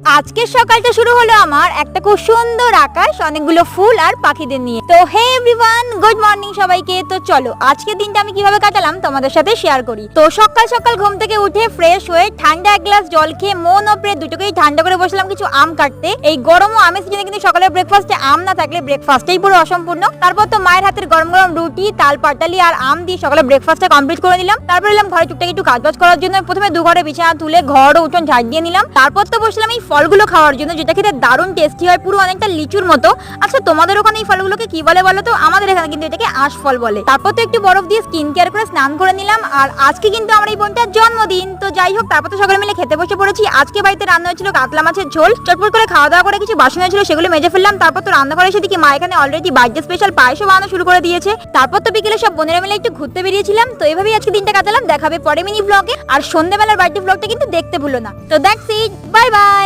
আজকের সকালটা শুরু হলো আমার একটা খুব সুন্দর আকাশ, অনেকগুলো ফুল আর পাখিদের নিয়ে। তো হে এভরিওয়ান, গুড মর্নিং সবাইকে। তো চলো আজকের দিনটা আমি কিভাবে কাটালাম তোমাদের সাথে শেয়ার করি। তো সকাল সকাল ঘুম থেকে উঠে ফ্রেশ হয়ে ঠান্ডা এক গ্লাস জল খেয়ে মন ওপরে দুটোকেই ঠান্ডা করে বসলাম কিছু আম কাটতে। এই গরম ও আমের সিজনে কিন্তু সকালের ব্রেকফাস্টে আম না থাকলে ব্রেকফাস্টটাই পুরো অসম্পূর্ণ। তারপর তো মায়ের হাতের গরম গরম রুটি, তাল পাটালি আর আম দিয়ে সকালে ব্রেকফাস্টটা কমপ্লিট করে নিলাম। তারপর এলাম ঘরে টুকটাক একটু কাজবাজ করার জন্য। প্রথমে দু ঘরে বিছানা তুলে ঘর ও উঠোন ঝাড় দিয়ে নিলাম। তারপর তো বসলাম এই ফলগুলো খাওয়ার জন্য, যেটা খেতে দারুণ টেস্টি হয়, পুরো অনেকটা লিচুর মতো। আচ্ছা তোমাদের ওখানে এই ফলগুলোকে কি বলে বলো তো? আমাদের এখানে কিন্তু এটাকে আঁশফল বলে। তারপর তো একটু বরফ দিয়ে স্কিন কেয়ার করে স্নান করে নিলাম। আর আজকে কিন্তু আমার এই বোনটার জন্মদিন। তো যাই হোক, তারপর তো সকালে মিলে খেতে বসে পড়েছি। আজকে বাড়িতে রান্না হয়েছিল কাতলা মাছের ঝোল। চটপট করে খাওয়া দাওয়া করে কিছু বাসন হয়েছিল সেগুলো মেজে ফেললাম। তারপর তো রান্না করে এসে দেখি মা এখানে অলরেডি বার্থডে স্পেশাল পায়েসও বানানো শুরু করে দিয়েছে। তারপর তো বিকেলে সব বোনেরা মিলে একটু ঘুরতে বেরিয়েছিলাম। তো এভাবেই আজকে দিনটা কাটালাম। দেখাবে পরে মিনি ব্লগে। আর সন্ধ্যাবেলার বার্থডে ব্লগটা কিন্তু দেখতে ভুলো না। তো দ্যাটস ইট, বাই বাই।